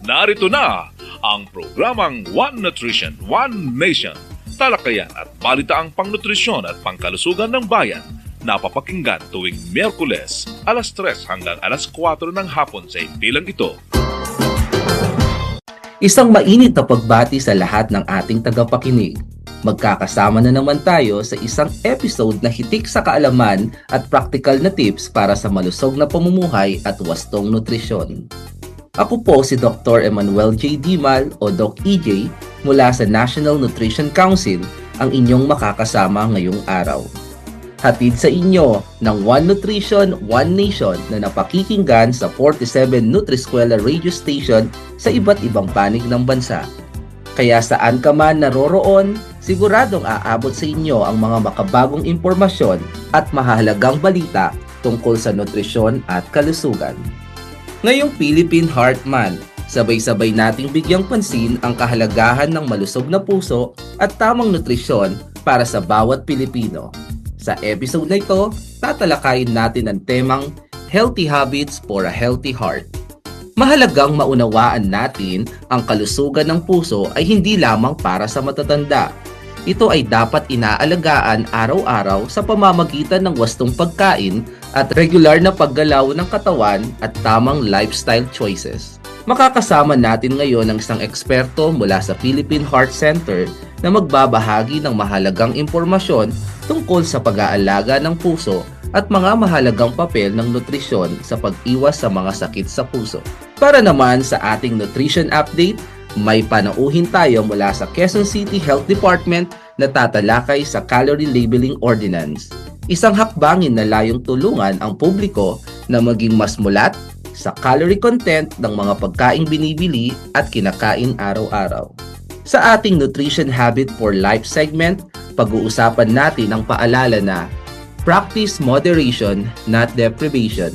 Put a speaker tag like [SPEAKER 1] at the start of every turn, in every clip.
[SPEAKER 1] Narito na ang programang One Nutrition, One Nation. Talakayan at balitaang pangnutrisyon at pangkalusugan ng bayan. Napapakinggan tuwing Miyerkules, alas 3 hanggang alas 4 ng hapon sa impilang ito.
[SPEAKER 2] Isang mainit na pagbati sa lahat ng ating tagapakinig. Magkakasama na naman tayo sa isang episode na hitik sa kaalaman at practical na tips para sa malusog na pamumuhay at wastong nutrisyon. Ako po si Dr. Emmanuel J. Dimal o Doc EJ mula sa National Nutrition Council, ang inyong makakasama ngayong araw. Hatid sa inyo ng One Nutrition, One Nation na napakikinggan sa 47 Nutriskwela radio station sa iba't ibang panig ng bansa. Kaya saan ka man naroroon, siguradong aabot sa inyo ang mga makabagong impormasyon at mahalagang balita tungkol sa nutrisyon at kalusugan. Ngayong Philippine Heart Month, sabay-sabay nating bigyang pansin ang kahalagahan ng malusog na puso at tamang nutrisyon para sa bawat Pilipino. Sa episode na ito, tatalakayin natin ang temang Healthy Habits for a Healthy Heart. Mahalagang maunawaan natin ang kalusugan ng puso ay hindi lamang para sa matatanda. Ito ay dapat inaalagaan araw-araw sa pamamagitan ng wastong pagkain at regular na paggalaw ng katawan at tamang lifestyle choices. Makakasama natin ngayon ang isang eksperto mula sa Philippine Heart Center na magbabahagi ng mahalagang impormasyon tungkol sa pag-aalaga ng puso at mga mahalagang papel ng nutrisyon sa pag-iwas sa mga sakit sa puso. Para naman sa ating nutrition update, may panauhin tayo mula sa Quezon City Health Department na tatalakay sa Calorie Labeling Ordinance. Isang hakbangin na layong tulungan ang publiko na maging mas mulat sa calorie content ng mga pagkaing binibili at kinakain araw-araw. Sa ating Nutrition Habit for Life segment, pag-uusapan natin ang paalala na practice moderation, not deprivation.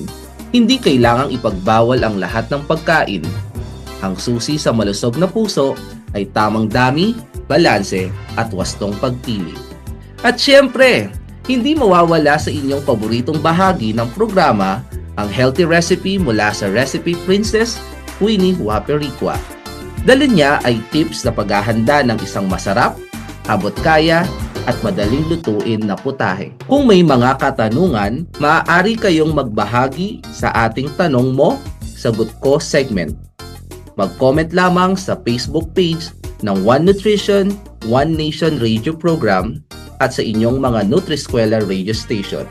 [SPEAKER 2] Hindi kailangang ipagbawal ang lahat ng pagkain. Ang susi sa malusog na puso ay tamang dami, balanse at wastong pagpili. At syempre, hindi mawawala sa inyong paboritong bahagi ng programa ang healthy recipe mula sa Recipe Princess, Queenie Wapericua. Dala niya ay tips na paghahanda ng isang masarap, abot-kaya at madaling lutuin na putahe. Kung may mga katanungan, maaari kayong magbahagi sa ating Tanong Mo, Sagot Ko segment. Mag-comment lamang sa Facebook page ng One Nutrition, One Nation radio program at sa inyong mga Nutriskwela radio station.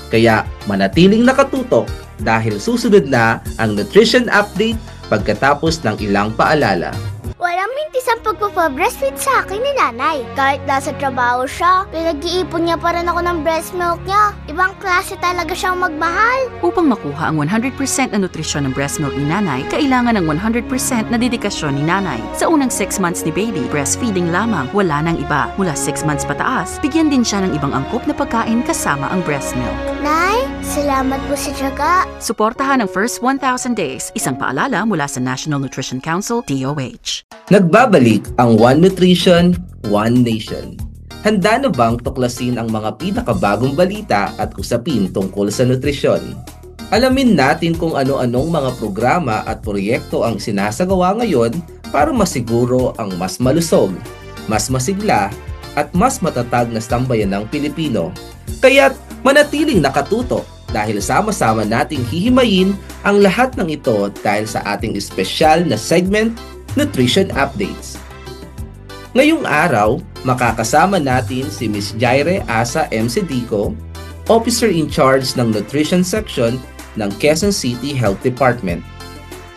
[SPEAKER 2] Kaya manatiling nakatutok dahil susunod na ang Nutrition Update pagkatapos ng ilang paalala.
[SPEAKER 3] Walang mintis ang pagpapabreastfeed sa akin ni nanay. Kahit nasa trabaho siya, pinag-iipon niya pa rin ako ng breast milk niya. Ibang klase talaga siyang magmahal.
[SPEAKER 4] Upang makuha ang 100% na nutrisyon ng breast milk ni nanay, kailangan ng 100% na dedikasyon ni nanay. Sa unang 6 months ni baby, breastfeeding lamang, wala nang iba. Mula 6 months pataas, bigyan din siya ng ibang angkop na pagkain kasama ang breast milk.
[SPEAKER 3] Nay, salamat po sa tiyaga.
[SPEAKER 4] Suportahan ang first 1,000 days, isang paalala mula sa National Nutrition Council, DOH.
[SPEAKER 2] Nagbabalik ang One Nutrition, One Nation. Handa na bang tuklasin ang mga pinakabagong balita at usapin tungkol sa nutrisyon? Alamin natin kung ano-anong mga programa at proyekto ang sinasagawa ngayon para masiguro ang mas malusog, mas masigla at mas matatag na sambayan ng Pilipino. Kaya't manatiling nakatutok dahil sama-sama nating hihimayin ang lahat ng ito dahil sa ating espesyal na segment, Nutrition Updates. Ngayong araw, makakasama natin si Ms. Jaire Asa M. Sedico, Officer in Charge ng Nutrition Section ng Quezon City Health Department.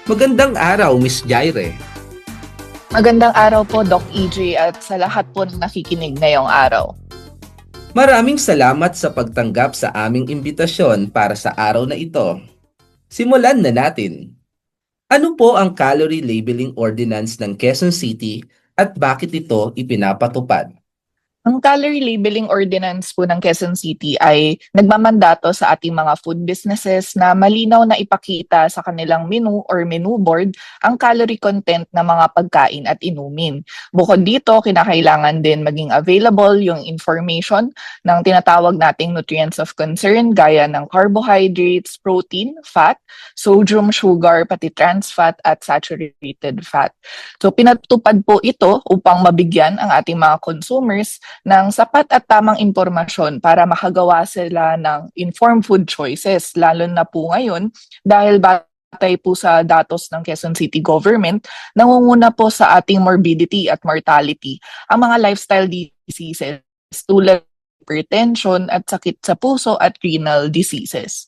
[SPEAKER 2] Magandang araw, Ms. Jaire.
[SPEAKER 5] Magandang araw po, Doc EJ, at sa lahat po ng nakikinig ngayong araw.
[SPEAKER 2] Maraming salamat sa pagtanggap sa aming imbitasyon para sa araw na ito. Simulan na natin. Ano po ang Calorie Labeling Ordinance ng Quezon City at bakit ito ipinapatupad?
[SPEAKER 5] Ang calorie labeling ordinance po ng Quezon City ay nagmamandato sa ating mga food businesses na malinaw na ipakita sa kanilang menu or menu board ang calorie content ng mga pagkain at inumin. Bukod dito, kinakailangan din maging available yung information ng tinatawag nating nutrients of concern gaya ng carbohydrates, protein, fat, sodium, sugar, pati trans fat at saturated fat. So pinatupad po ito upang mabigyan ang ating mga consumers ng sapat at tamang impormasyon para makagawa sila ng informed food choices, lalo na po ngayon dahil batay po sa datos ng Quezon City Government, nangunguna po sa ating morbidity at mortality ang mga lifestyle diseases tulad ng hypertension at sakit sa puso at renal diseases.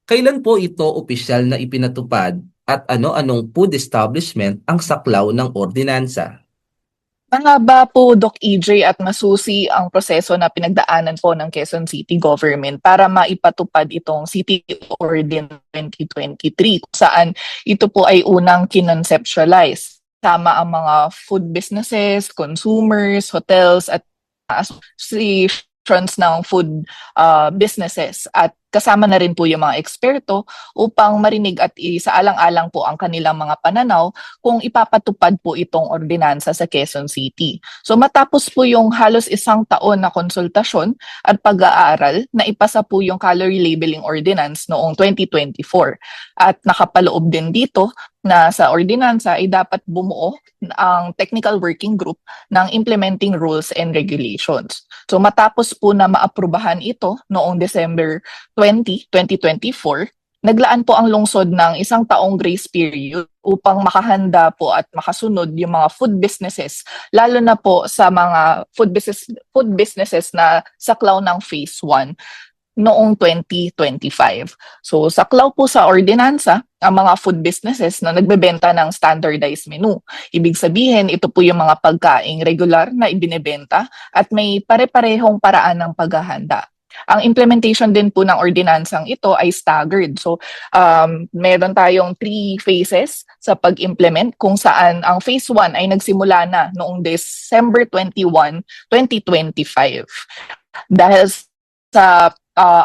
[SPEAKER 2] Kailan po ito opisyal na ipinatupad at ano-anong food establishment ang saklaw ng ordinansa?
[SPEAKER 5] Mahaba po, Doc EJ, at masusi ang proseso na pinagdaanan po ng Quezon City Government para maipatupad itong City Ordinance 2023, kung saan ito po ay unang kinonceptualize. Sama ang mga food businesses, consumers, hotels, at associations ng food businesses. At kasama na rin po yung mga eksperto upang marinig at isaalang-alang po ang kanilang mga pananaw kung ipapatupad po itong ordinansa sa Quezon City. So matapos po yung halos isang taon na konsultasyon at pag-aaral, naipasa po yung calorie labeling ordinance noong 2024. At nakapaloob din dito na sa ordinansa ay dapat bumuo ang technical working group ng implementing rules and regulations. So matapos po na maaprubahan ito noong December 2024, naglaan po ang lungsod ng isang taong grace period upang makahanda po at makasunod yung mga food businesses, lalo na po sa mga food businesses na saklaw ng Phase 1 noong 2025. So saklaw po sa ordinansa ang mga food businesses na nagbebenta ng standardized menu. Ibig sabihin, ito po yung mga pagkaing regular na ibinebenta at may pare-parehong paraan ng paghahanda. Ang implementation din po ng ordinansang ito ay staggered. So, meron tayong 3 phases sa pag-implement kung saan ang phase 1 ay nagsimula na noong December 21, 2025. Dahil sa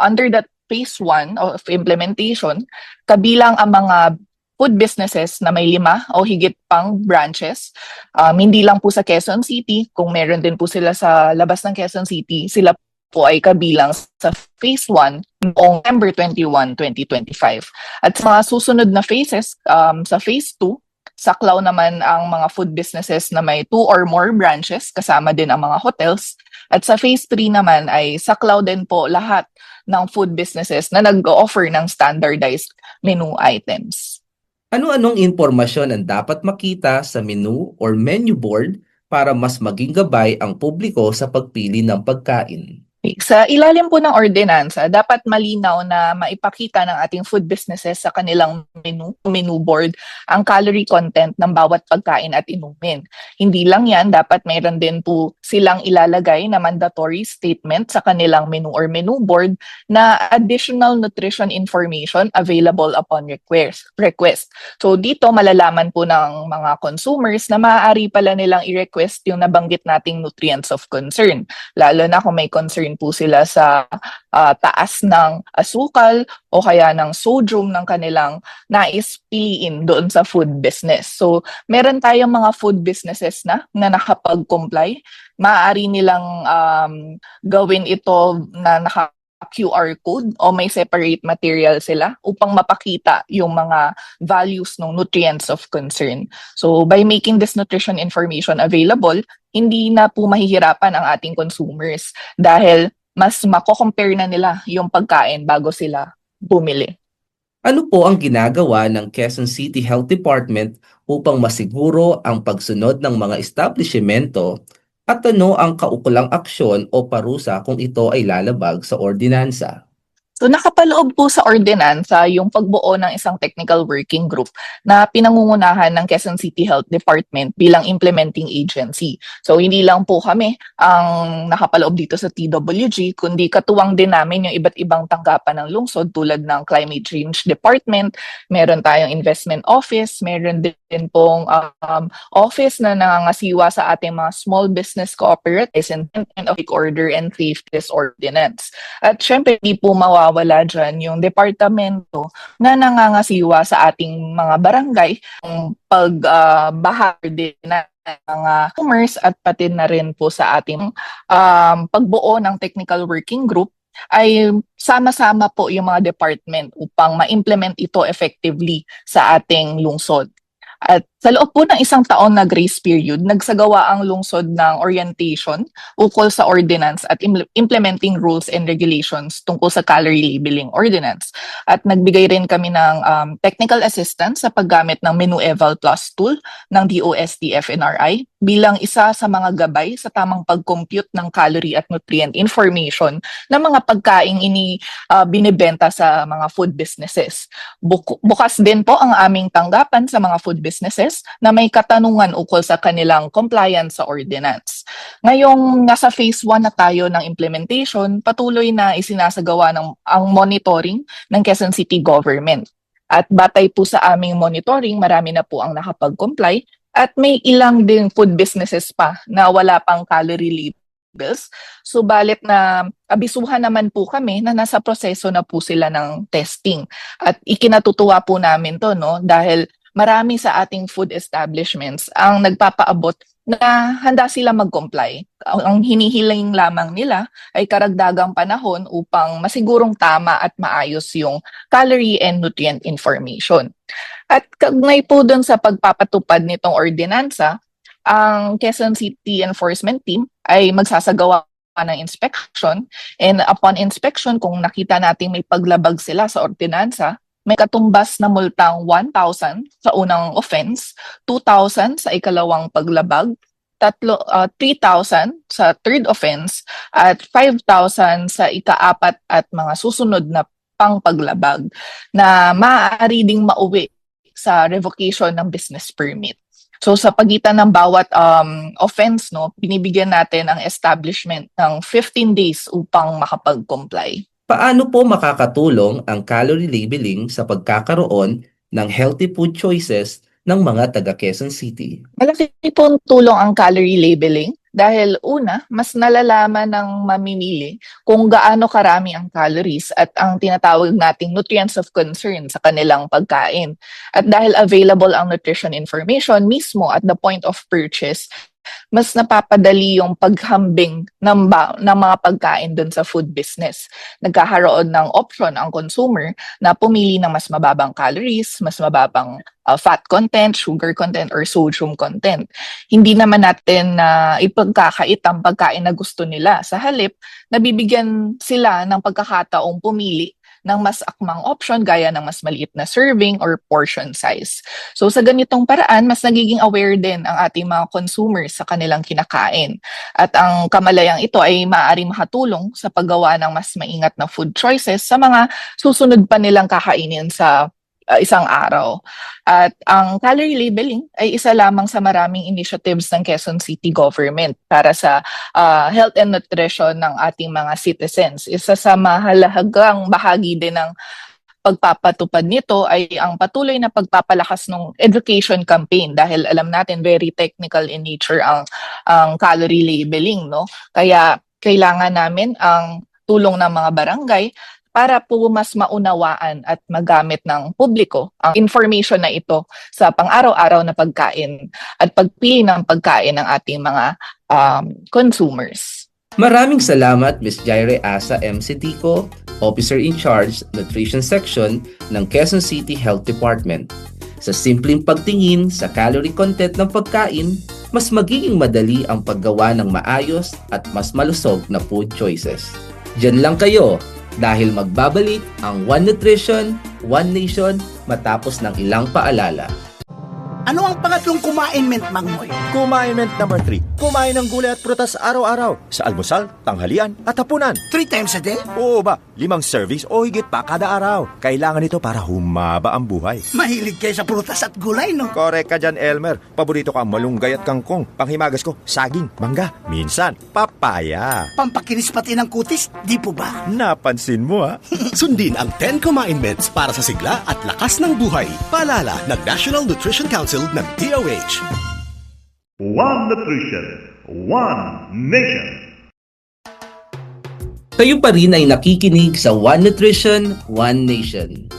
[SPEAKER 5] under that phase 1 of implementation, kabilang ang mga food businesses na may 5 o higit pang branches. Hindi lang po sa Quezon City, kung meron din po sila sa labas ng Quezon City, sila po ay kabilang sa phase 1 noong November 21, 2025. At sa mga susunod na phases, sa phase 2, saklaw naman ang mga food businesses na may 2 or more branches, kasama din ang mga hotels. At sa phase 3 naman ay saklaw din po lahat ng food businesses na nag-offer ng standardized menu items.
[SPEAKER 2] Ano-anong impormasyon ang dapat makita sa menu or menu board para mas maging gabay ang publiko sa pagpili ng pagkain?
[SPEAKER 5] Sa ilalim po ng ordinansa, dapat malinaw na maipakita ng ating food businesses sa kanilang menu board ang calorie content ng bawat pagkain at inumin. Hindi lang yan, dapat mayroon din po silang ilalagay na mandatory statement sa kanilang menu or menu board na additional nutrition information available upon request. So dito malalaman po ng mga consumers na maaari pala nilang i-request yung nabanggit nating nutrients of concern, lalo na kung may concern po sila sa taas ng asukal o kaya ng sodium ng kanilang nais piliin doon sa food business. So, meron tayong mga food businesses na nakapag-comply. Maaari nilang gawin ito na QR code o may separate material sila upang mapakita yung mga values ng nutrients of concern. So by making this nutrition information available, hindi na po mahihirapan ang ating consumers dahil mas mako-compare na nila yung pagkain bago sila bumili.
[SPEAKER 2] Ano po ang ginagawa ng Quezon City Health Department upang masiguro ang pagsunod ng mga establishmento at ano ang kaukulang aksyon o parusa kung ito ay lalabag sa ordinansa?
[SPEAKER 5] So nakapaloob po sa ordinansa yung pagbuo ng isang technical working group na pinangungunahan ng Quezon City Health Department bilang implementing agency. So hindi lang po kami ang nakapaloob dito sa TWG, kundi katuwang din namin yung iba't ibang tanggapan ng lungsod tulad ng Climate Change Department, meron tayong Investment Office, meron din pong office na nangangasiwa sa ating mga small business cooperatives and of order and safety ordinance. At syempre, di po mawawala dyan yung departamento na nangangasiwa sa ating mga barangay, yung pagbahagi din ng mga commerce at pati na rin po sa ating pagbuo ng technical working group ay sama-sama po yung mga department upang ma-implement ito effectively sa ating lungsod. At sa loob po ng isang taon na grace period, nagsagawa ang lungsod ng orientation ukol sa ordinance at implementing rules and regulations tungkol sa calorie labeling ordinance. At nagbigay rin kami ng technical assistance sa paggamit ng Menu Eval Plus tool ng DOST-FNRI bilang isa sa mga gabay sa tamang pag-compute ng calorie at nutrient information ng mga pagkaing binibenta sa mga food businesses. Bukas din po ang aming tanggapan sa mga food businesses na may katanungan ukol sa kanilang compliance sa ordinance. Ngayong nasa phase 1 na tayo ng implementation, patuloy na isinasagawa ang monitoring ng Quezon City Government. At batay po sa aming monitoring, marami na po ang nakapag-comply at may ilang din food businesses pa na wala pang calorie labels. Subalit na abisuhan naman po kami na nasa proseso na po sila ng testing. At ikinatutuwa po namin to, no, dahil marami sa ating food establishments ang nagpapaabot na handa sila mag-comply. Ang hinihiling lamang nila ay karagdagang panahon upang masigurong tama at maayos yung calorie and nutrient information. At kagnay po dun sa pagpapatupad nitong ordinansa, ang Quezon City Enforcement Team ay magsasagawa ng inspection, and upon inspection, kung nakita natin may paglabag sila sa ordinansa, may katumbas na multang 1,000 sa unang offense, 2,000 sa ikalawang paglabag, 3,000 sa third offense, at 5,000 sa ikaapat at mga susunod na pangpaglabag na maaari ding mauwi sa revocation ng business permit. So sa pagitan ng bawat offense, no, binibigyan natin ang establishment ng 15 days upang makapag-comply.
[SPEAKER 2] Paano po makakatulong ang calorie labeling sa pagkakaroon ng healthy food choices ng mga taga Quezon City?
[SPEAKER 5] Malaki po tulong ang calorie labeling dahil una, mas nalalaman ng mamimili kung gaano karami ang calories at ang tinatawag nating nutrients of concern sa kanilang pagkain. At dahil available ang nutrition information mismo at the point of purchase, mas napapadali yung paghambing ng mga pagkain dun sa food business. Nagkakaroon ng option ang consumer na pumili ng mas mababang calories, mas mababang fat content, sugar content, or sodium content. Hindi naman natin ipagkakait ang pagkain na gusto nila. Sa halip, nabibigyan sila ng pagkakataong pumili ng mas akmang option gaya ng mas maliit na serving or portion size. So sa ganitong paraan, mas nagiging aware din ang ating mga consumers sa kanilang kinakain. At ang kamalayang ito ay maaaring makatulong sa paggawa ng mas maingat na food choices sa mga susunod pa nilang kakainin sa isang araw. At ang calorie labeling ay isa lamang sa maraming initiatives ng Quezon City Government para sa health and nutrition ng ating mga citizens. Isa sa mahalagang bahagi din ng pagpapatupad nito ay ang patuloy na pagpapalakas ng education campaign dahil alam natin very technical in nature ang calorie labeling, no? Kaya kailangan namin ang tulong ng mga barangay para po mas maunawaan at magamit ng publiko ang information na ito sa pang-araw-araw na pagkain at pagpili ng pagkain ng ating mga consumers.
[SPEAKER 2] Maraming salamat, Ms. Jaire Asa MCTico, Officer in Charge, Nutrition Section ng Quezon City Health Department. Sa simpleng pagtingin sa calorie content ng pagkain, mas magiging madali ang paggawa ng maayos at mas malusog na food choices. Diyan lang kayo dahil magbabalik ang One Nutrition, One Nation matapos ng ilang paalala.
[SPEAKER 6] Ano ang pangatlong kumainment, Mang Moy?
[SPEAKER 7] Kumainment number 3. Kumain ng gulay at prutas araw-araw. Sa almusal, tanghalian at hapunan.
[SPEAKER 6] 3 times a day?
[SPEAKER 7] Oo ba? 5 servings o higit pa kada araw. Kailangan ito para humaba ang buhay.
[SPEAKER 6] Mahilig kayo sa prutas at gulay, no?
[SPEAKER 7] Korek ka dyan, Elmer. Paborito ko ang malunggay at kangkong. Panghimagas ko, saging, mangga, minsan, papaya.
[SPEAKER 6] Pampakinis pati ng kutis, di po ba?
[SPEAKER 7] Napansin mo, ha?
[SPEAKER 8] Sundin ang 10 Kumainments para sa sigla at lakas ng buhay. Paalala ng National Nutrition Council ng DOH.
[SPEAKER 1] One Nutrition, One Nation.
[SPEAKER 2] Kayo pa rin ay nakikinig sa One Nutrition, One Nation.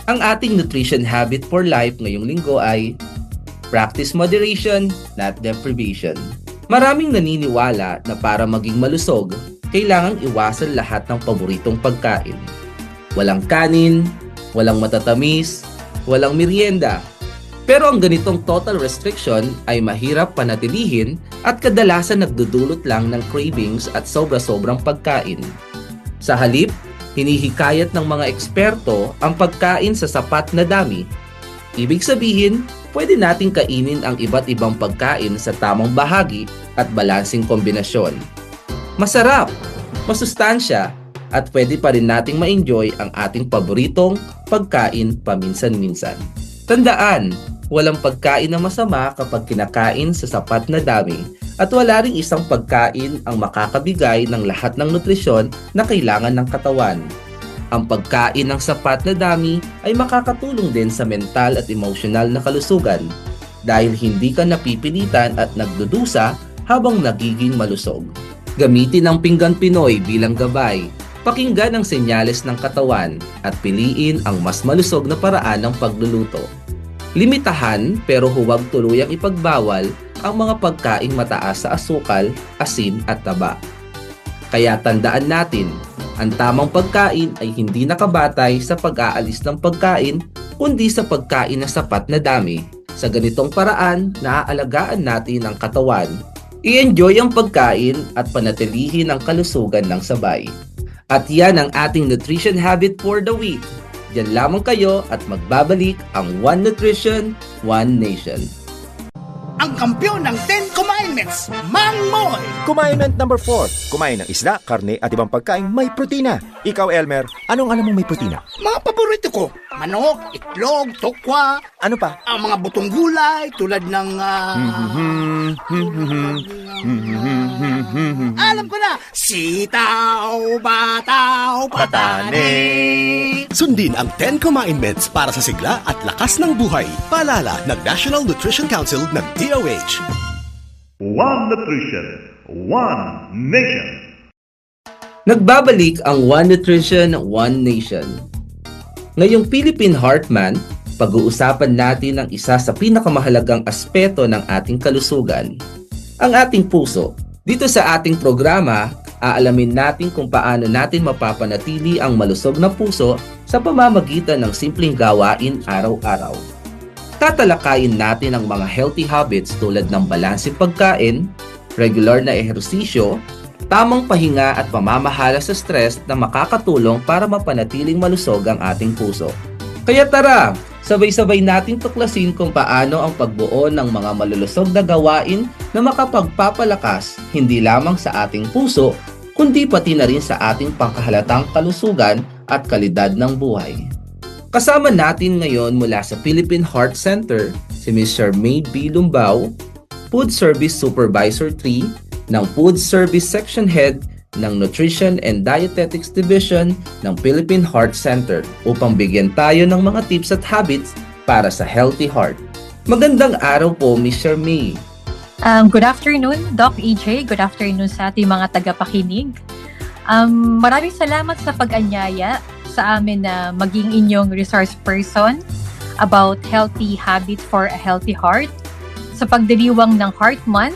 [SPEAKER 2] Ang ating nutrition habit for life ngayong linggo ay practice moderation, not deprivation. Maraming naniniwala na para maging malusog, kailangang iwasan lahat ng paboritong pagkain. Walang kanin, walang matatamis, walang merienda. Pero ang ganitong total restriction ay mahirap panatilihin at kadalasan nagdudulot lang ng cravings at sobra-sobrang pagkain. Sa halip, hinihikayat ng mga eksperto ang pagkain sa sapat na dami. Ibig sabihin, pwede nating kainin ang iba't ibang pagkain sa tamang bahagi at balansing kombinasyon. Masarap, masustansya, at pwede pa rin nating ma-enjoy ang ating paboritong pagkain paminsan-minsan. Tandaan, walang pagkain na masama kapag kinakain sa sapat na dami at wala ring isang pagkain ang makakabigay ng lahat ng nutrisyon na kailangan ng katawan. Ang pagkain ng sapat na dami ay makakatulong din sa mental at emosyonal na kalusugan dahil hindi ka napipilitan at nagdudusa habang nagiging malusog. Gamitin ang pinggan Pinoy bilang gabay. Pakinggan ang senyales ng katawan at piliin ang mas malusog na paraan ng pagluluto. Limitahan pero huwag tuluyang ipagbawal ang mga pagkaing mataas sa asukal, asin at taba. Kaya tandaan natin, ang tamang pagkain ay hindi nakabatay sa pag-aalis ng pagkain kundi sa pagkain na sapat na dami. Sa ganitong paraan, naaalagaan natin ang katawan. I-enjoy ang pagkain at panatilihin ang kalusugan ng sabay. At yan ang ating nutrition habit for the week. Diyan lamang kayo at magbabalik ang One Nutrition, One Nation.
[SPEAKER 6] Ang kampiyon ng 10 Kumainments, Mang Moy!
[SPEAKER 7] Kumainment number 4. Kumain ng isda, karne at ibang pagkain may protina. Ikaw, Elmer, anong alam mong may protina?
[SPEAKER 6] Mga paborito ko, manok, itlog, tokwa,
[SPEAKER 7] Ano pa?
[SPEAKER 6] ang mga butong gulay tulad ng... alam ko na, sitaw, bataw, patane.
[SPEAKER 8] Sundin ang 10 Kumainments para sa sigla at lakas ng buhay. Paalala ng National Nutrition Council ng DOH.
[SPEAKER 1] One Nutrition, One Nation.
[SPEAKER 2] Nagbabalik ang One Nutrition, One Nation. Ngayong Philippine Heart Month, pag-uusapan natin ang isa sa pinakamahalagang aspeto ng ating kalusugan, ang ating puso. Dito sa ating programa, aalamin natin kung paano natin mapapanatili ang malusog na puso sa pamamagitan ng simpleng gawain araw-araw. Tatalakayin natin ang mga healthy habits tulad ng balanseng pagkain, regular na ehersisyo, tamang pahinga at pamamahala sa stress na makakatulong para mapanatiling malusog ang ating puso. Kaya tara, sabay-sabay nating tuklasin kung paano ang pagbuo ng mga malulusog na gawain na makapagpapalakas hindi lamang sa ating puso, kundi pati na rin sa ating pangkahalatang kalusugan at kalidad ng buhay. Kasama natin ngayon mula sa Philippine Heart Center si Ms. Charmaine B. Lumbao, Food Service Supervisor 3 ng Food Service Section Head ng Nutrition and Dietetics Division ng Philippine Heart Center upang bigyan tayo ng mga tips at habits para sa healthy heart. Magandang araw po, Ms. Charmaine.
[SPEAKER 9] Good afternoon, Doc EJ. Good afternoon sa ating mga tagapakinig. Maraming salamat sa pag-anyaya sa amin na maging inyong resource person about healthy habits for a healthy heart. Sa pagdiriwang ng Heart Month,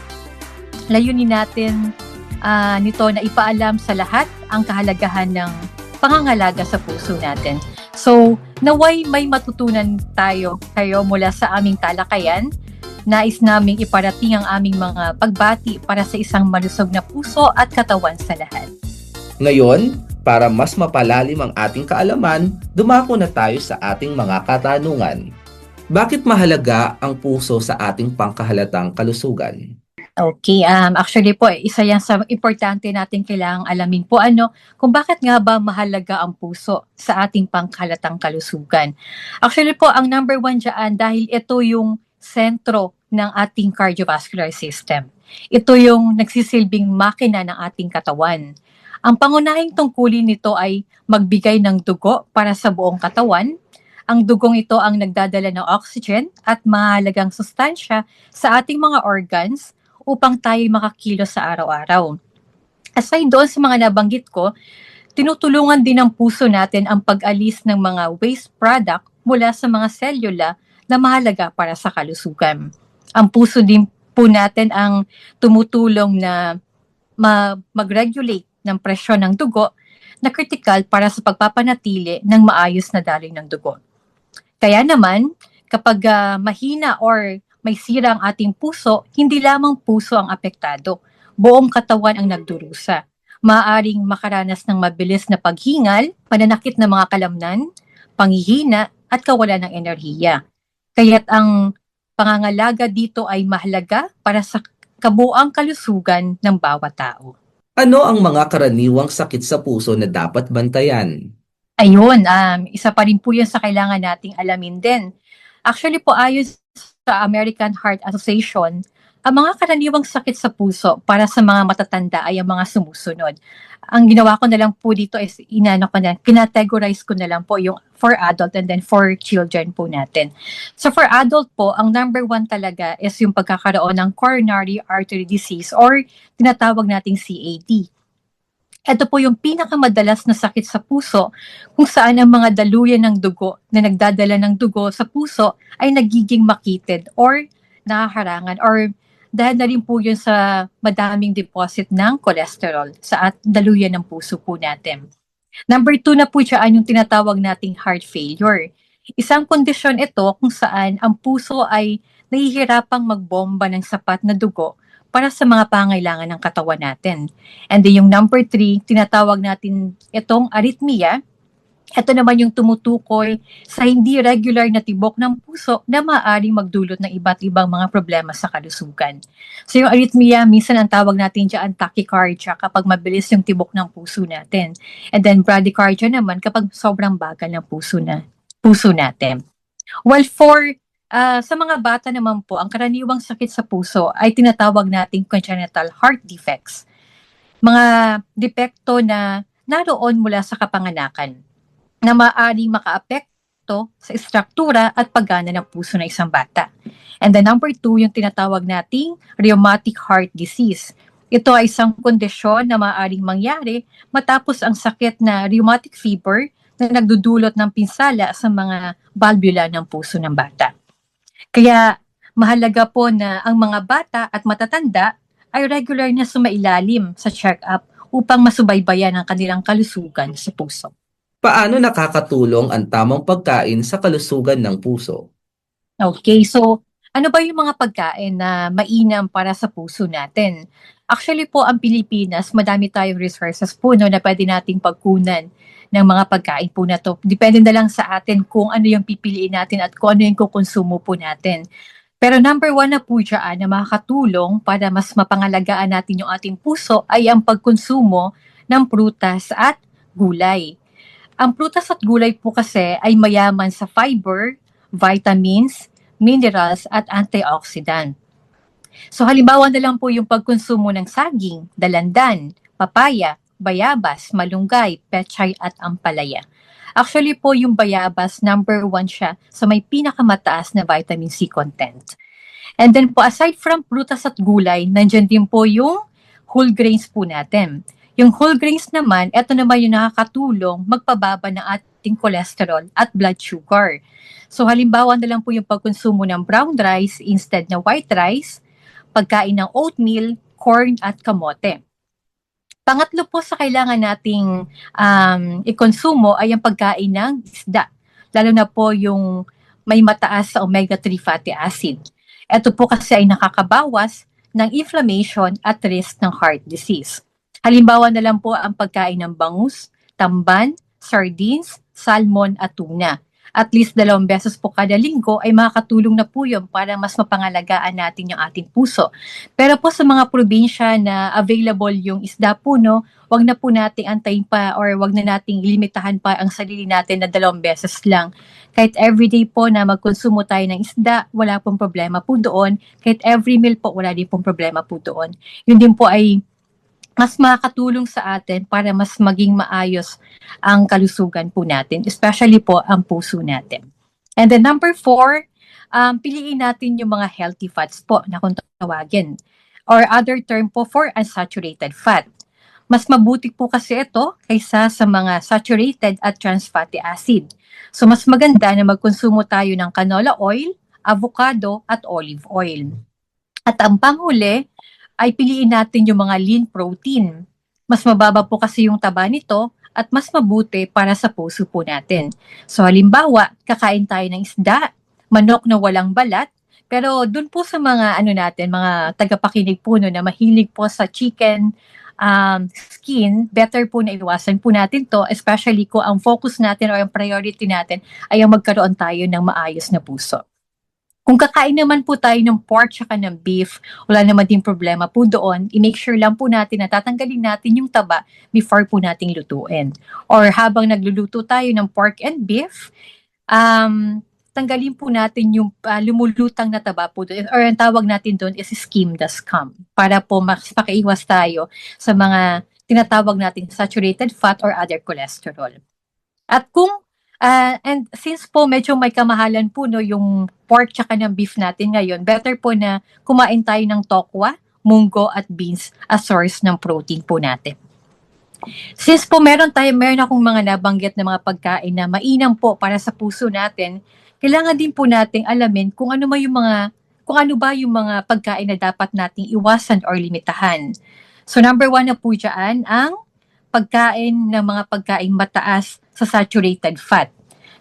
[SPEAKER 9] layunin natin nito na ipaalam sa lahat ang kahalagahan ng pangangalaga sa puso natin. So, naway may matutunan kayo mula sa aming talakayan. Nais naming iparating ang aming mga pagbati para sa isang malusog na puso at katawan sa lahat.
[SPEAKER 2] Ngayon, para mas mapalalim ang ating kaalaman, dumako na tayo sa ating mga katanungan. Bakit mahalaga ang puso sa ating pangkahalatang kalusugan?
[SPEAKER 9] Okay, actually po, isa yan sa importante natin kailangang alamin po kung bakit nga ba mahalaga ang puso sa ating pangkahalatang kalusugan. Actually po, ang number one dyan, dahil ito yung sentro ng ating cardiovascular system. Ito yung nagsisilbing makina ng ating katawan. Ang pangunahing tungkulin nito ay magbigay ng dugo para sa buong katawan. Ang dugong ito ang nagdadala ng oxygen at mahalagang sustansya sa ating mga organs upang tayo makakilos sa araw-araw. Aside doon sa mga nabanggit ko, tinutulungan din ng puso natin ang pag-alis ng mga waste product mula sa mga selula na mahalaga para sa kalusugan. Ang puso din po natin ang tumutulong na mag-regulate ng presyon ng dugo na critical para sa pagpapanatili ng maayos na daloy ng dugo. Kaya naman, kapag mahina or may sira ang ating puso, hindi lamang puso ang apektado. Buong katawan ang nagdurusa. Maaaring makaranas ng mabilis na paghingal, pananakit ng mga kalamnan, panghihina, at kawalan ng enerhiya. Kaya't ang pangangalaga dito ay mahalaga para sa kabuuang kalusugan ng bawat tao.
[SPEAKER 2] Ano ang mga karaniwang sakit sa puso na dapat bantayan?
[SPEAKER 9] Ayun, isa pa rin po yan sa kailangan nating alamin din. Actually po, ayon sa American Heart Association, ang mga karaniwang sakit sa puso para sa mga matatanda ay ang mga sumusunod. Ang ginawa ko na lang po dito is kinategorize ko na lang po yung for adult and then for children po natin. So for adult po, ang number one talaga is yung pagkakaroon ng coronary artery disease or tinatawag nating CAD. Ito po yung pinakamadalas na sakit sa puso kung saan ang mga daluyan ng dugo na nagdadala ng dugo sa puso ay nagiging makitid or nahaharangan or dahil na rin po yun sa madaming deposit ng cholesterol sa daluyan ng puso po natin. Number 2 na po dyan yung tinatawag nating heart failure. Isang kondisyon ito kung saan ang puso ay nahihirapang magbomba ng sapat na dugo para sa mga pangailangan ng katawan natin. And then yung number 3, tinatawag natin itong arrhythmia. Ito naman yung tumutukoy sa hindi regular na tibok ng puso na maaaring magdulot ng iba't ibang mga problema sa kalusugan. So yung arrhythmia, minsan ang tawag natin dyan tachycardia kapag mabilis yung tibok ng puso natin. And then bradycardia naman kapag sobrang bagal ng puso natin. Well, sa mga bata naman po, ang karaniwang sakit sa puso ay tinatawag nating congenital heart defects. Mga depekto na naroon mula sa kapanganakan na maaaring makaapekto sa istruktura at paggana ng puso ng isang bata. And the number 2, yung tinatawag nating rheumatic heart disease. Ito ay isang kondisyon na maaaring mangyari matapos ang sakit na rheumatic fever na nagdudulot ng pinsala sa mga valvula ng puso ng bata. Kaya mahalaga po na ang mga bata at matatanda ay regular na sumailalim sa check-up upang masubaybayan ang kanilang kalusugan sa puso.
[SPEAKER 2] Paano nakakatulong ang tamang pagkain sa kalusugan ng puso?
[SPEAKER 9] Okay, so ano ba yung mga pagkain na mainam para sa puso natin? Actually po, ang Pilipinas, madami tayong resources po na pwede nating pagkunan ng mga pagkain po na to. Depende na lang sa atin kung ano yung pipiliin natin at kung ano yung kukonsumo po natin. Pero number 1 na po dyan na makakatulong para mas mapangalagaan natin yung ating puso ay ang pagkonsumo ng prutas at gulay. Ang prutas at gulay po kasi ay mayaman sa fiber, vitamins, minerals at antioxidant. So halimbawa na lang po yung pagkonsumo ng saging, dalandan, papaya, bayabas, malunggay, pechay at ampalaya. Actually po yung bayabas, number 1 siya sa may pinakamataas na vitamin C content. And then po aside from prutas at gulay, nandiyan din po yung whole grains po natin. Yung whole grains naman, ito naman yung nakakatulong magpababa ng ating cholesterol at blood sugar. So halimbawa na lang po yung pagkonsumo ng brown rice instead na white rice, pagkain ng oatmeal, corn at kamote. Pangatlo po sa kailangan nating ikonsumo ay ang pagkain ng isda. Lalo na po yung may mataas sa omega-3 fatty acid. Ito po kasi ay nakakabawas ng inflammation at risk ng heart disease. Halimbawa na lang po ang pagkain ng bangus, tamban, sardines, salmon at tuna. at least 2 beses po kada linggo, ay makakatulong na po yun para mas mapangalagaan natin yung ating puso. Pero po sa mga probinsya na available yung isda po, no, wag na po nating antayin pa or wag na nating limitahan pa ang sarili natin na 2 beses lang. Kahit everyday po na magkonsumo tayo ng isda, wala pong problema po doon. Kahit every meal po, wala din pong problema po doon. Yun din po ay mas makakatulong sa atin para mas maging maayos ang kalusugan po natin, especially po ang puso natin. And then number 4, piliin natin yung mga healthy fats po na kung tawagin, or other term po for unsaturated fat. Mas mabuti po kasi ito kaysa sa mga saturated at trans fatty acid. So mas maganda na magkonsumo tayo ng canola oil, avocado at olive oil. At ang panghuli ay piliin natin yung mga lean protein. Mas mababa po kasi yung taba nito at mas mabuti para sa puso po natin. So halimbawa, kakain tayo ng isda, manok na walang balat, pero dun po sa mga mga tagapakinig po no, na mahilig po sa chicken skin, better po na iwasan po natin to, especially kung ang focus natin o ang priority natin ay ang magkaroon tayo ng maayos na puso. Kung kakain naman po tayo ng pork tsaka ng beef, wala naman din problema po doon. I-make sure lang po natin na tatanggalin natin yung taba before po nating lutuin. Or habang nagluluto tayo ng pork and beef, tanggalin po natin yung lumulutang na taba po doon. Or ang tawag natin doon is skim the scum. Para po makaiwas tayo sa mga tinatawag natin saturated fat or other cholesterol. At kung and since po medyo may kamahalan po no yung pork tsaka ng beef natin ngayon, better po na kumain tayo ng tokwa, munggo at beans as source ng protein po natin. Since po meron akong mga nabanggit na mga pagkain na mainam po para sa puso natin, kailangan din po nating alamin kung ano ba yung mga pagkain na dapat nating iwasan or limitahan. So number 1 na po dyan ang pagkain ng mga pagkain mataas sa saturated fat.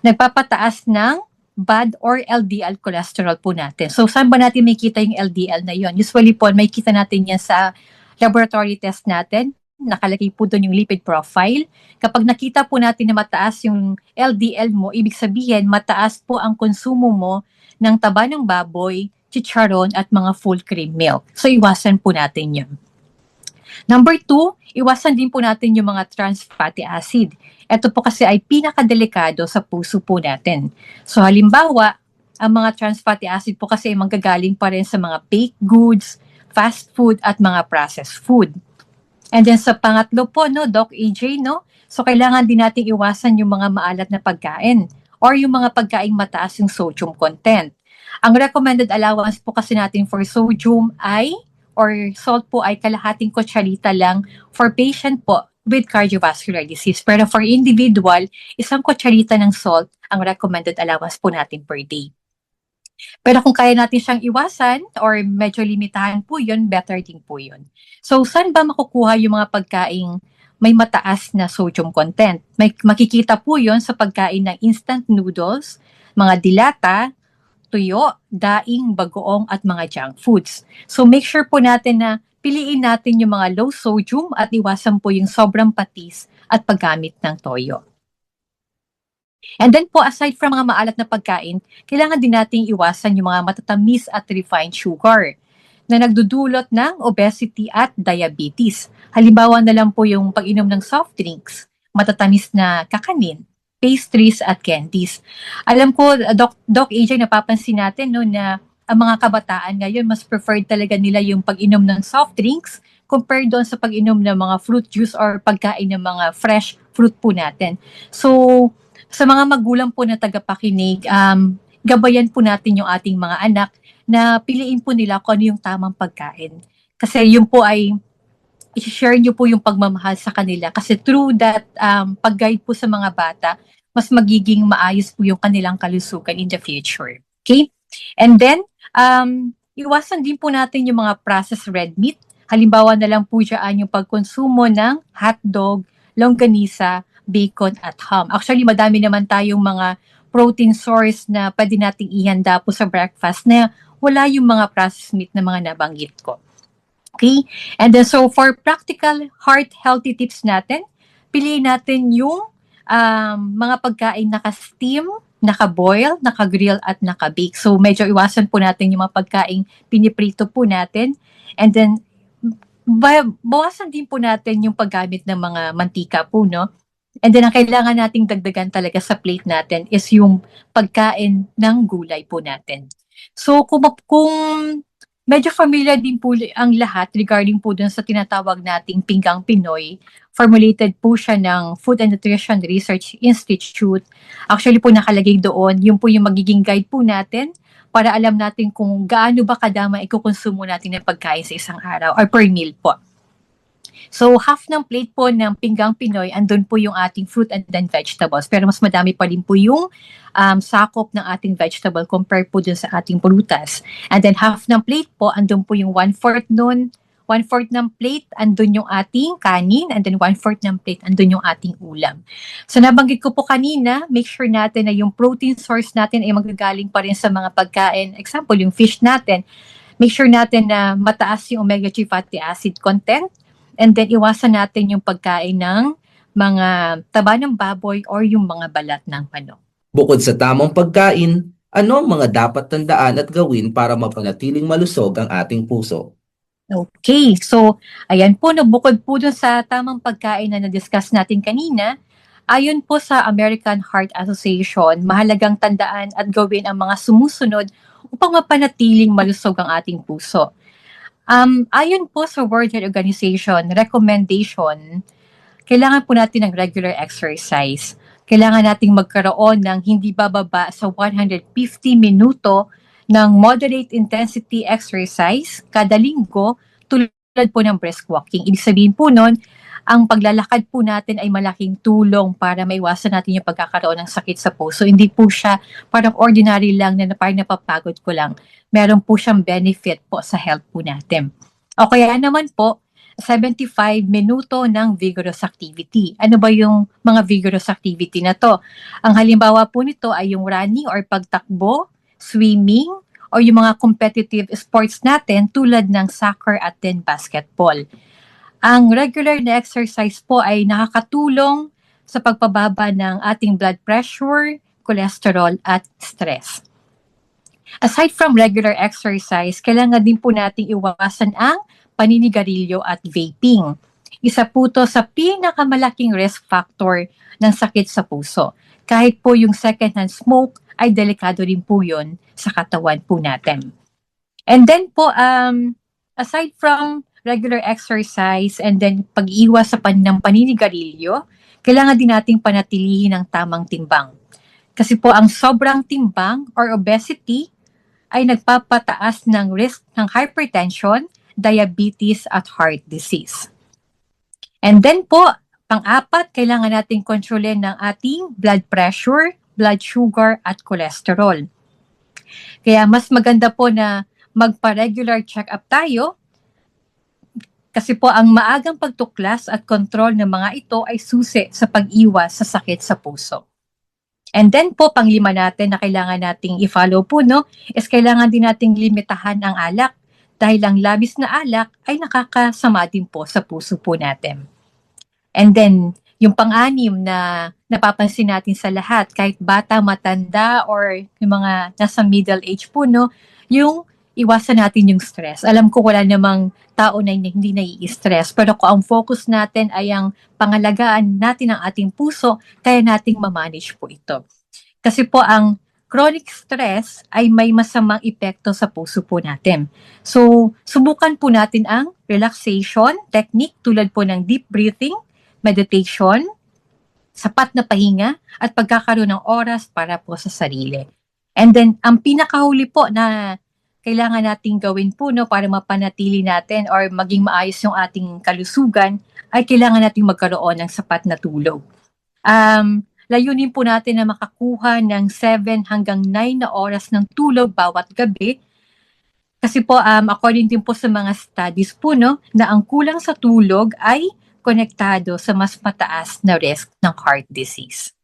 [SPEAKER 9] Nagpapataas ng bad or LDL cholesterol po natin. So, saan ba natin may kita yung LDL na yon? Usually po, may kita natin yan sa laboratory test natin. Nakalagay po doon yung lipid profile. Kapag nakita po natin na mataas yung LDL mo, ibig sabihin, mataas po ang konsumo mo ng taba ng baboy, chicharon, at mga full cream milk. So, iwasan po natin yun. Number 2, iwasan din po natin yung mga trans fatty acid. Ito po kasi ay pinakadelikado sa puso po natin. So halimbawa, ang mga trans fatty acid po kasi ay manggagaling pa rin sa mga baked goods, fast food at mga processed food. And then sa pangatlo po, no, Doc AJ, no? So kailangan din natin iwasan yung mga maalat na pagkain or yung mga pagkain mataas yung sodium content. Ang recommended allowance po kasi natin for sodium or salt po ay kalahating kutsarita lang for patient po with cardiovascular disease. Pero for individual, 1 kutsarita ng salt ang recommended allowance po natin per day. Pero kung kaya natin siyang iwasan or medyo limitahan po yun, better din po yun. So, saan ba makukuha yung mga pagkaing may mataas na sodium content? Makikita po yun sa pagkain ng instant noodles, mga dilata, tuyo, daing, bagoong at mga junk foods. So make sure po natin na piliin natin yung mga low sodium at iwasan po yung sobrang patis at paggamit ng toyo. And then po, aside from mga maalat na pagkain, kailangan din nating iwasan yung mga matatamis at refined sugar na nagdudulot ng obesity at diabetes. Halimbawa na lang po yung pag-inom ng soft drinks, matatamis na kakanin, pastries at candies. Alam ko, Doc AJ, napapansin natin no, na ang mga kabataan ngayon, mas preferred talaga nila yung pag-inom ng soft drinks compared doon sa pag-inom ng mga fruit juice or pagkain ng mga fresh fruit po natin. So, sa mga magulang po na tagapakinig, gabayan po natin yung ating mga anak na piliin po nila kung ano yung tamang pagkain. Kasi yun po ay i-share nyo po yung pagmamahal sa kanila kasi through that pag-guide po sa mga bata, mas magiging maayos po yung kanilang kalusugan in the future. Okay? And then, iwasan din po natin yung mga processed red meat. Halimbawa na lang po dyan yung pagkonsumo ng hotdog, longganisa, bacon at ham. Actually, madami naman tayong mga protein source na pwede nating ihanda po sa breakfast na wala yung mga processed meat na mga nabanggit ko. Okay? And then, so for practical heart healthy tips natin, piliin natin yung mga pagkain naka-steam, naka-boil, naka-grill at naka-bake. So medyo iwasan po natin yung mga pagkain piniprito po natin. And then bawasan din po natin yung paggamit ng mga mantika po, no? And then ang kailangan nating dagdagan talaga sa plate natin is yung pagkain ng gulay po natin. So kung medyo familiar din po ang lahat regarding po dun sa tinatawag nating Pinggang Pinoy, formulated po siya ng Food and Nutrition Research Institute. Actually po nakalagay doon, yun po yung magiging guide po natin para alam natin kung gaano ba kadama ikukonsumo natin ng pagkain sa isang araw or per meal po. So half ng plate po ng Pinggang Pinoy, andun po yung ating fruit and then vegetables. Pero mas madami pa din po yung sakop ng ating vegetable compared po dun sa ating prutas. And then half ng plate po, andun po yung 1/4 nun. 1/4 ng plate, andun yung ating kanin, and then 1/4 ng plate, andun yung ating ulam. So nabanggit ko po kanina, make sure natin na yung protein source natin ay magagaling pa rin sa mga pagkain. Example, yung fish natin, make sure natin na mataas yung omega-3 fatty acid content, and then iwasan natin yung pagkain ng mga taba ng baboy or yung mga balat ng manok.
[SPEAKER 2] Bukod sa tamang pagkain, ano ang mga dapat tandaan at gawin para mapanatiling malusog ang ating puso?
[SPEAKER 9] Okay, so ayan po, bukod po dun sa tamang pagkain na na-discuss natin kanina, ayon po sa American Heart Association, mahalagang tandaan at gawin ang mga sumusunod upang mapanatiling malusog ang ating puso. Ayon po sa World Health Organization recommendation, kailangan po natin ng regular exercise. Kailangan nating magkaroon ng hindi bababa sa 150 minuto ng moderate intensity exercise kada linggo tulad po ng brisk walking. Ibig sabihin po nun, ang paglalakad po natin ay malaking tulong para maiwasan natin yung pagkakaroon ng sakit sa puso. Hindi po siya parang ordinary lang na parang napapagod ko lang. Meron po siyang benefit po sa health po natin. O kaya naman po, 75 minuto ng vigorous activity. Ano ba yung mga vigorous activity na to? Ang halimbawa po nito ay yung running or pagtakbo, swimming, o yung mga competitive sports natin tulad ng soccer at then basketball. Ang regular na exercise po ay nakakatulong sa pagpababa ng ating blood pressure, cholesterol at stress. Aside from regular exercise, kailangan din po nating iwasan ang paninigarilyo at vaping. Isa po to sa pinakamalaking risk factor ng sakit sa puso. Kahit po yung secondhand smoke ay delikado rin po yun sa katawan po natin. And then po, aside from regular exercise and then pag-iwas sa ng paninigarilyo, kailangan din nating panatilihin ang tamang timbang. Kasi po ang sobrang timbang or obesity ay nagpapataas ng risk ng hypertension, diabetes at heart disease. And then po, pang-apat, kailangan nating kontrolin ng ating blood pressure, blood sugar at cholesterol. Kaya mas maganda po na magpa-regular check-up tayo kasi po ang maagang pagtuklas at kontrol ng mga ito ay susi sa pag-iwas sa sakit sa puso. And then po, panglima natin na kailangan nating i-follow po, no, is kailangan din nating limitahan ang alak dahil ang labis na alak ay nakakasama din po sa puso po natin. And then, yung pang-anim na napapansin natin sa lahat, kahit bata, matanda, or yung mga nasa middle age po, no, yung iwasan natin yung stress. Alam ko wala namang tao na hindi nai-stress, pero kung ang focus natin ay ang pangalagaan natin ang ating puso, kaya nating ma-manage po ito. Kasi po ang chronic stress ay may masamang epekto sa puso po natin. So, subukan po natin ang relaxation technique tulad po ng deep breathing, meditation, sapat na pahinga, at pagkakaroon ng oras para po sa sarili. And then, ang pinakahuli po na kailangan nating gawin po, no, para mapanatili natin or maging maayos yung ating kalusugan, ay kailangan nating magkaroon ng sapat na tulog. Layunin po natin na makakuha ng 7 hanggang 9 na oras ng tulog bawat gabi. Kasi po, according din po sa mga studies po, no, na ang kulang sa tulog ay konektado sa mas mataas na risk ng heart disease.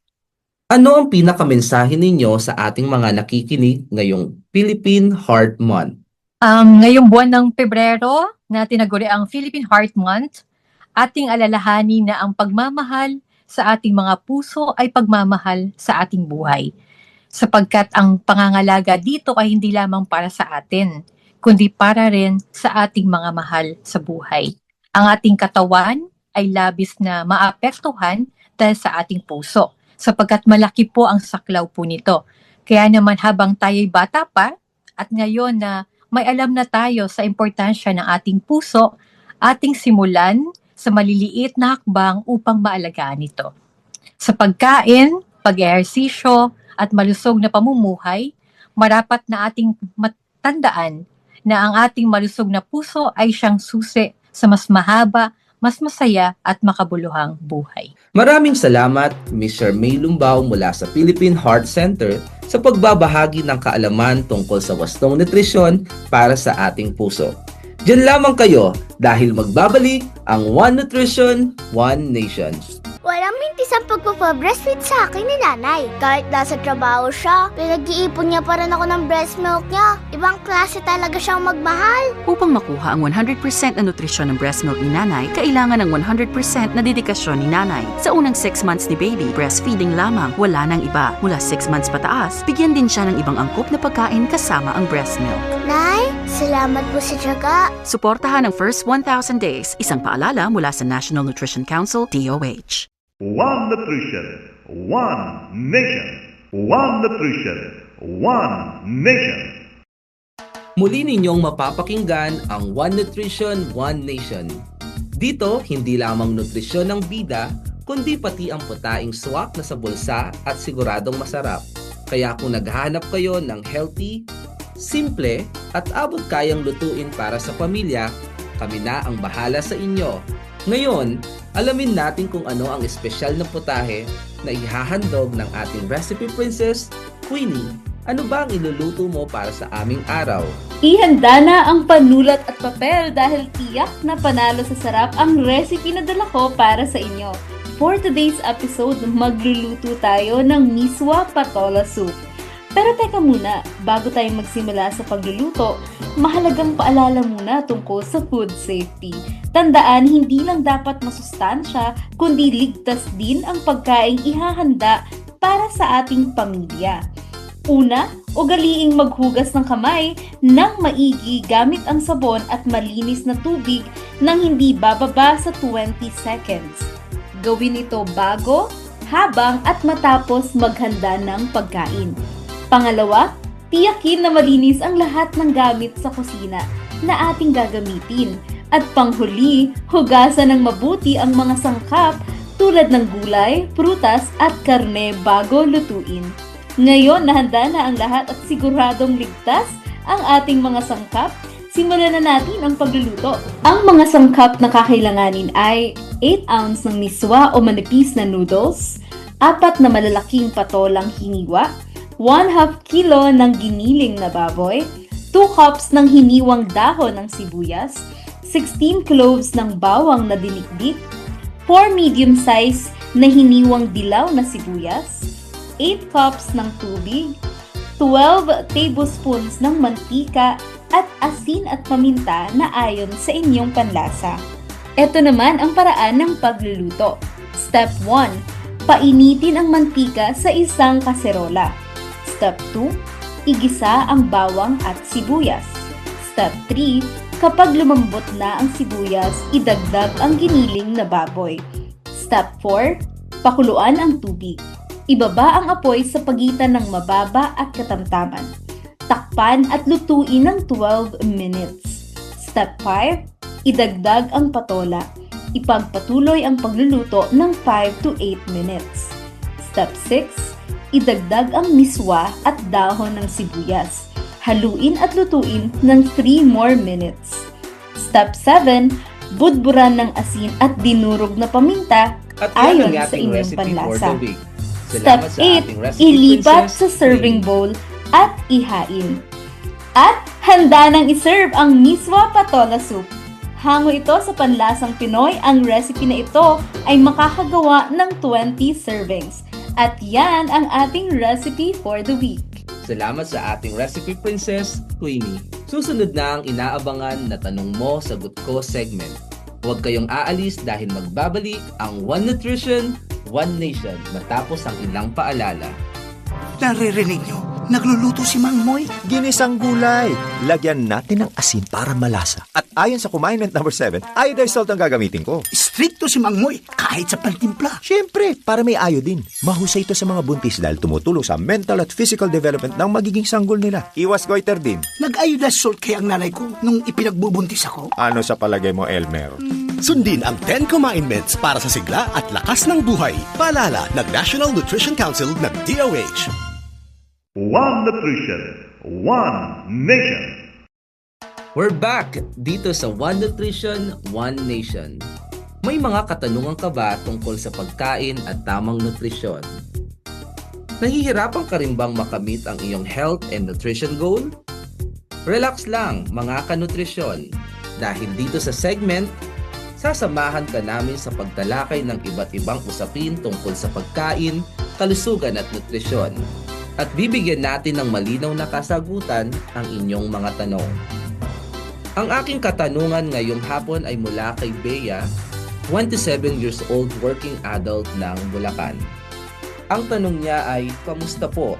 [SPEAKER 2] Ano ang pinakamensahe ninyo sa ating mga nakikinig ngayong Philippine Heart Month?
[SPEAKER 9] Ngayong buwan ng Pebrero na tinaguri ang Philippine Heart Month, ating alalahanin na ang pagmamahal, sa ating mga puso ay pagmamahal sa ating buhay. Sapagkat ang pangangalaga dito ay hindi lamang para sa atin, kundi para rin sa ating mga mahal sa buhay. Ang ating katawan ay labis na maapektuhan dahil sa ating puso, sapagkat malaki po ang saklaw po nito. Kaya naman habang tayo'y bata pa, at ngayon na may alam na tayo sa importansya ng ating puso, ating simulan sa maliliit na hakbang upang maalagaan ito. Sa pagkain, pag-ehersisyo, at malusog na pamumuhay, marapat na ating matandaan na ang ating malusog na puso ay siyang susi sa mas mahaba, mas masaya at makabuluhang buhay.
[SPEAKER 2] Maraming salamat, Ms. Charmaine Lumbao mula sa Philippine Heart Center sa pagbabahagi ng kaalaman tungkol sa wastong nutrisyon para sa ating puso. Diyan lamang kayo dahil magbabalik ang One Nutrition, One Nation.
[SPEAKER 3] Walang mintis ang pagpapabreastfeed sa akin ni nanay. Kahit nasa trabaho siya, pinag-iipon niya pa rin ako ng breast milk niya. Ibang klase talaga siyang magmahal.
[SPEAKER 4] Upang makuha ang 100% na nutrisyon ng breast milk ni nanay, kailangan ng 100% na dedikasyon ni nanay. Sa unang 6 months ni baby, breastfeeding lamang, wala nang iba. Mula 6 months pataas, bigyan din siya ng ibang angkop na pagkain kasama ang breast milk.
[SPEAKER 3] Nay, salamat po sa tiyaga.
[SPEAKER 4] Suportahan ang first 1,000 days, isang paalala mula sa National Nutrition Council, DOH.
[SPEAKER 1] One Nutrition, One Nation. One Nutrition, One Nation.
[SPEAKER 2] Muli ninyong mapapakinggan ang One Nutrition, One Nation. Dito, hindi lamang nutrisyon ang bida, kundi pati ang putaing swak na sa bulsa at siguradong masarap. Kaya kung naghahanap kayo ng healthy, simple at abot kayang lutuin para sa pamilya, kami na ang bahala sa inyo. Ngayon, alamin natin kung ano ang espesyal na putahe na ihahandog ng ating recipe princess, Queenie. Ano ba ang iluluto mo para sa aming araw?
[SPEAKER 10] Ihanda na ang panulat at papel dahil tiyak na panalo sa sarap ang recipe na dala ko para sa inyo. For today's episode, magluluto tayo ng miswa patola soup. Pero teka muna, bago tayo magsimula sa pagluluto, mahalagang paalala muna tungkol sa food safety. Tandaan, hindi lang dapat masustansya, kundi ligtas din ang pagkaing ihahanda para sa ating pamilya. Una, ugaliing maghugas ng kamay ng maigi gamit ang sabon at malinis na tubig nang hindi bababa sa 20 seconds. Gawin ito bago, habang at matapos maghanda ng pagkain. Pangalawa, tiyakin na malinis ang lahat ng gamit sa kusina na ating gagamitin. At panghuli, hugasan ng mabuti ang mga sangkap tulad ng gulay, prutas at karne bago lutuin. Ngayon, nahanda na ang lahat at siguradong ligtas ang ating mga sangkap. Simulan na natin ang pagluluto. Ang mga sangkap na kakailanganin ay 8 ounce ng miswa o manipis na noodles, 4 na malalaking patolang hiniwa, 1/2 kilo ng giniling na baboy, 2 cups ng hiniwang dahon ng sibuyas, 16 cloves ng bawang na dinikdik, 4 medium size na hiniwang dilaw na sibuyas, 8 cups ng tubig, 12 tablespoons ng mantika at asin at paminta na ayon sa inyong panlasa. Ito naman ang paraan ng pagluluto. Step 1. Painitin ang mantika sa isang kaserola. Step 2. Igisa ang bawang at sibuyas. Step 3. Kapag lumambot na ang sibuyas, idagdag ang giniling na baboy. Step 4. Pakuluan ang tubig. Ibaba ang apoy sa pagitan ng mababa at katamtaman. Takpan at lutuin ng 12 minutes. Step 5. Idagdag ang patola. Ipagpatuloy ang pagluluto ng 5 to 8 minutes. Step 6. Idagdag ang miswa at dahon ng sibuyas. Haluin at lutuin ng 3 more minutes. Step 7. Budburan ng asin at dinurog na paminta ayon sa inyong panlasa. Step 8. Ilipat sa serving bowl at ihain. At handa nang iserve ang miswa patola soup. Hango ito sa panlasang Pinoy, ang recipe na ito ay makakagawa ng 20 servings. At yan ang ating recipe for the week.
[SPEAKER 2] Salamat sa ating recipe princess, Queenie. Susunod na ang inaabangan na tanong mo, sagot ko segment. Huwag kayong aalis dahil magbabalik ang One Nutrition, One Nation matapos ang ilang paalala.
[SPEAKER 6] Naririnig nyo? Nagluluto si Mang Moy.
[SPEAKER 7] Ginisang gulay. Lagyan natin ng asin para malasa. At ayon sa Kumainment number 7, iodized salt ang gagamitin ko.
[SPEAKER 6] Stricto si Mang Moy kahit sa pantimpla.
[SPEAKER 7] Siyempre, para may iodine. Mahusay ito sa mga buntis dahil tumutulong sa mental at physical development ng magiging sanggol nila. Iwas goiter din.
[SPEAKER 6] Nag-iodized salt kaya ang nanay ko nung ipinagbubuntis ako.
[SPEAKER 7] Ano sa palagay mo, Elmer?
[SPEAKER 8] Sundin ang 10 Kumainments para sa sigla at lakas ng buhay. Paalala ng National Nutrition Council ng DOH.
[SPEAKER 1] One Nutrition, One Nation.
[SPEAKER 2] We're back dito sa One Nutrition, One Nation. May mga katanungan ka ba tungkol sa pagkain at tamang nutrisyon? Nahihirapan ka rin bang makamit ang iyong health and nutrition goal? Relax lang mga kanutrisyon. Dahil dito sa segment, sasamahan ka namin sa pagtalakay ng iba't ibang usapin tungkol sa pagkain, kalusugan at nutrisyon. At bibigyan natin ng malinaw na kasagutan ang inyong mga tanong. Ang aking katanungan ngayong hapon ay mula kay Bea, 27 years old working adult ng Bulacan. Ang tanong niya ay, kamusta po?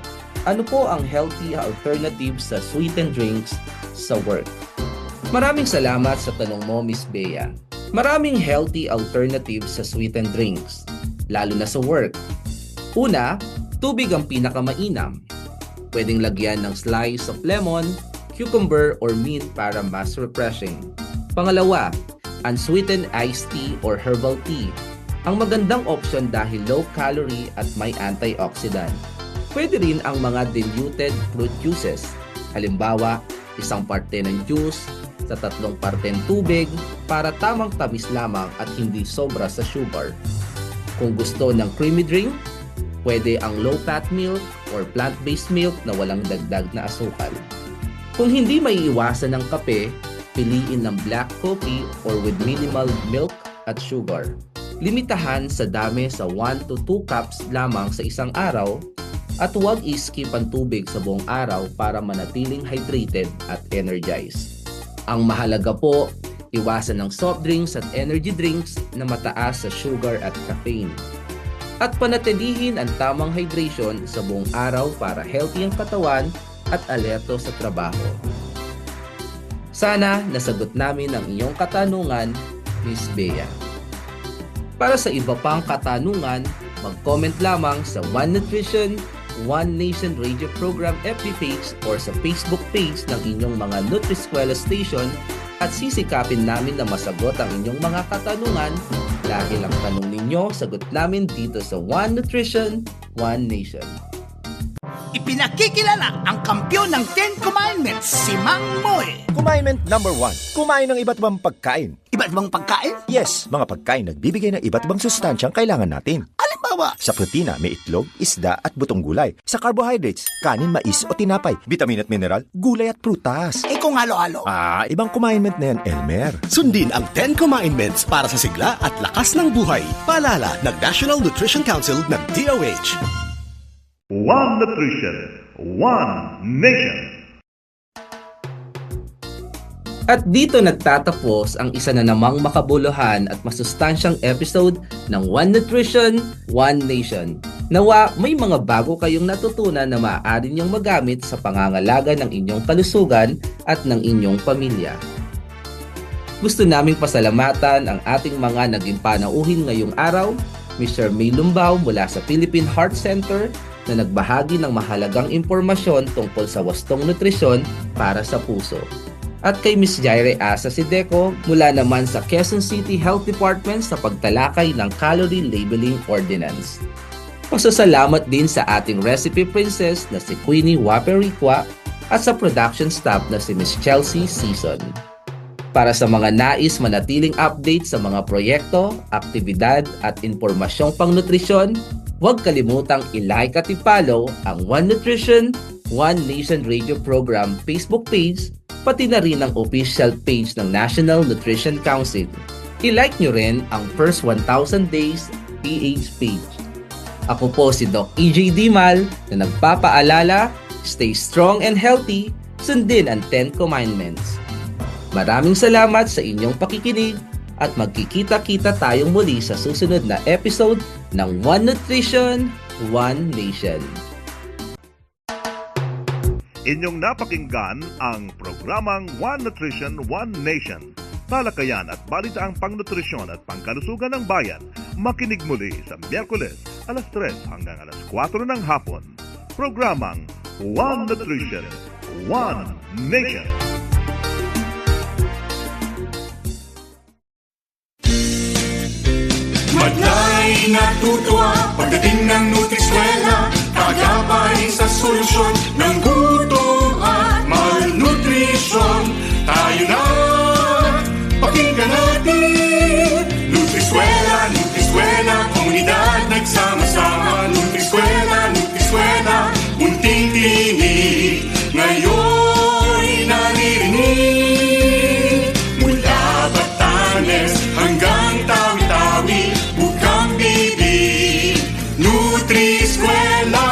[SPEAKER 2] Ano po ang healthy alternatives sa sweetened drinks sa work? Maraming salamat sa tanong mo, Miss Bea. Maraming healthy alternatives sa sweetened drinks, lalo na sa work. Una, tubig ang pinakamainam. Pwedeng lagyan ng slice of lemon, cucumber, or mint para mas refreshing. Pangalawa, unsweetened iced tea or herbal tea. Ang magandang option dahil low calorie at may antioxidant. Pwede rin ang mga diluted fruit juices. Halimbawa, 1 parte ng juice sa 3 parteng tubig para tamang tamis lamang at hindi sobra sa sugar. Kung gusto ng creamy drink, pwede ang low-fat milk or plant-based milk na walang dagdag na asukal. Kung hindi maiiwasan ng kape, piliin ng black coffee or with minimal milk at sugar. Limitahan sa dami sa 1 to 2 cups lamang sa isang araw at huwag i-skip ang tubig sa buong araw para manatiling hydrated at energized. Ang mahalaga po, iwasan ng soft drinks at energy drinks na mataas sa sugar at caffeine. At panatilihin ang tamang hydration sa buong araw para healthy ang katawan at alerto sa trabaho. Sana nasagot namin ang iyong katanungan, Miss Bea. Para sa iba pang katanungan, mag-comment lamang sa One Nutrition, One Nation Radio Program FB page or sa Facebook page ng inyong mga Nutriskwela Station at sisikapin namin na masagot ang inyong mga katanungan. Dahil ang tanong ninyo, sagot namin dito sa One Nutrition, One Nation.
[SPEAKER 6] Ipinakikilala ang kampyon ng 10 Commandments, si Mang Moy.
[SPEAKER 7] Kumainment number 1. Kumain ng iba't ibang pagkain.
[SPEAKER 6] Iba't ibang pagkain?
[SPEAKER 7] Yes, mga pagkain nagbibigay ng iba't ibang sustansyang kailangan natin.
[SPEAKER 6] Halimbawa,
[SPEAKER 7] Sa protina, may itlog, isda at butong gulay. Sa carbohydrates, kanin, mais o tinapay. Vitamin at mineral, gulay at prutas.
[SPEAKER 6] kung halo-halo.
[SPEAKER 7] Ibang Kumainment na yan, Elmer.
[SPEAKER 8] Sundin ang 10 Kumainments para sa sigla at lakas ng buhay. Paalala ng National Nutrition Council ng DOH.
[SPEAKER 1] One Nutrition, One Nation.
[SPEAKER 2] At dito nagtatapos ang isa na namang makabuluhan at masustansyang episode ng One Nutrition, One Nation. Nawa may mga bago kayong natutunan na maaari niyong magamit sa pangangalaga ng inyong kalusugan at ng inyong pamilya. Gusto naming pasalamatan ang ating mga naging panauhin ngayong araw, Mr. May Lumbao mula sa Philippine Heart Center na nagbahagi ng mahalagang impormasyon tungkol sa wastong nutrisyon para sa puso. At kay Ms. Jaire Asa Sideco mula naman sa Quezon City Health Department sa pagtalakay ng Calorie Labeling Ordinance. Pasasalamat din sa ating recipe princess na si Queenie Wapericua at sa production staff na si Ms. Chelsea Season. Para sa mga nais manatiling update sa mga proyekto, aktibidad at impormasyong pangnutrisyon, huwag kalimutang i-like at i-follow ang One Nutrition, One Nation Radio Program Facebook page, pati na rin ang official page ng National Nutrition Council. I-like nyo rin ang First 1,000 Days PH page. Ako po si Doc EJ Dimal na nagpapaalala, stay strong and healthy, sundin ang 10 Commandments. Maraming salamat sa inyong pakikinig. at magkikita-kita tayong muli sa susunod na episode ng One Nutrition, One Nation.
[SPEAKER 1] Inyong napakinggan ang programang One Nutrition, One Nation. Talakayan at balitaang pangnutrisyon at pangkalusugan ng bayan. Makinig muli sa Miyerkules, alas 3 hanggang alas 4 ng hapon. Programang One Nutrition, One Nation.
[SPEAKER 8] Madlay natutuwa pagdating ng Nutriswela, kagabay sa solusyon ng gutom at malnutrisyon. Tayo na, pakinggan natin. Nutriswela, Nutriswela, komunidad nagsama-sama. Nutriswela, Nutriswela, munting tinig, ngayon'y naririnig. Mula Batanes hanggang Tawi-Tawi, bukang bibig, Nutriskwela.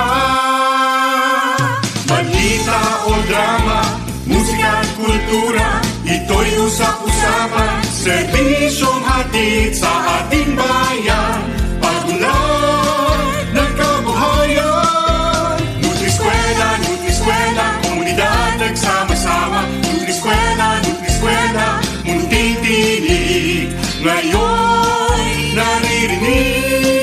[SPEAKER 8] Balita o drama, musika at kultura, ito'y usap-usapan, serbisyong hatid sa ating bayan, pag-ulan ng kabuhayan. Nutriskwela, Nutriskwela, komunidad nagsama-sama. Nutriskwela, Nutriskwela, munting tinig, ngayon'y naririnig.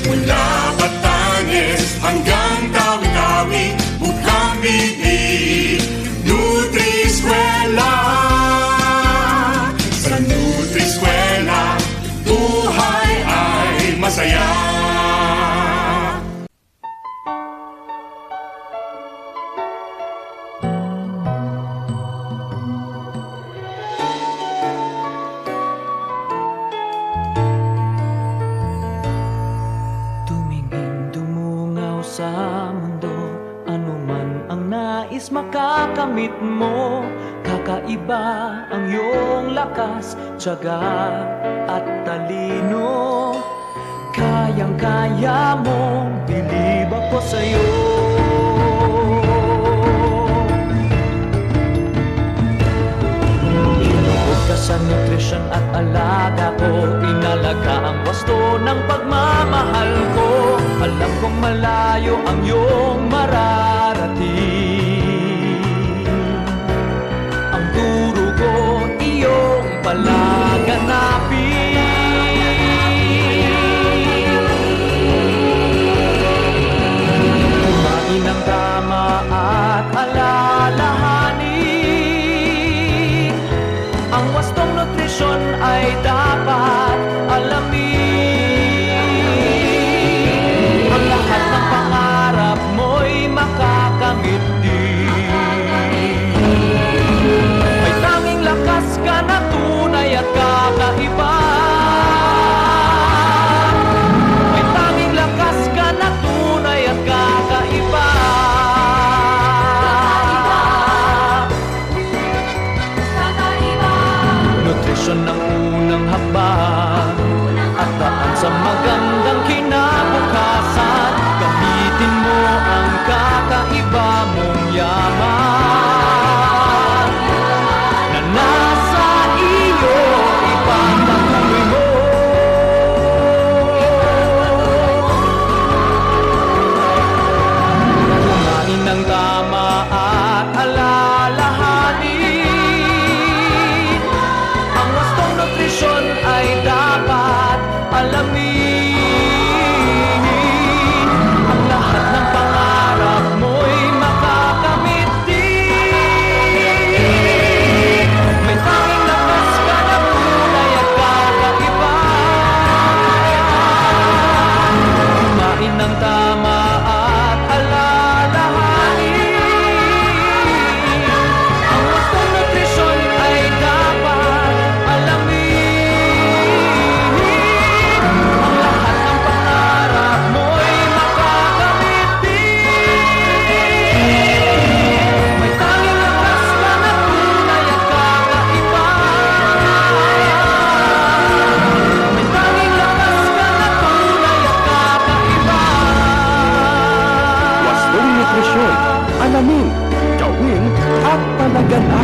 [SPEAKER 8] Mula Batanes hanggang Tawi-Tawi, bukang bibig, Nutriskwela. Sa Nutriskwela, buhay ay masaya.
[SPEAKER 11] Sa mundo, anuman ang nais makakamit mo, kakaiba ang iyong lakas, tiyaga at talino. Kayang-kaya mo, bilib ako sa'yo. Inuod ka sa nutrisyon at alaga ko, inalaga ang wasto ng pagmamahal ko. Alam kong malayo ang iyong mararating. Ang turo ko, iyong palaganapin. Kumain ng tama at alalahanin. Ang wastong nutrisyon ay dapat alamin. Makakamit din. May tanging lakas ka na tunay at kakaiba. May tanging lakas ka na tunay at kakaiba. Nutrisyon ng unang hakbang at daan sa magandang kinabukasan. Gamitin mo ang kakaiba mong yaman na nasa iyo, ipagpatuloy mo. Kumain ng tama at alalahanin. Ang wastong nutrisyon ay dapat alamin. Alamin, gawin at palaganapin.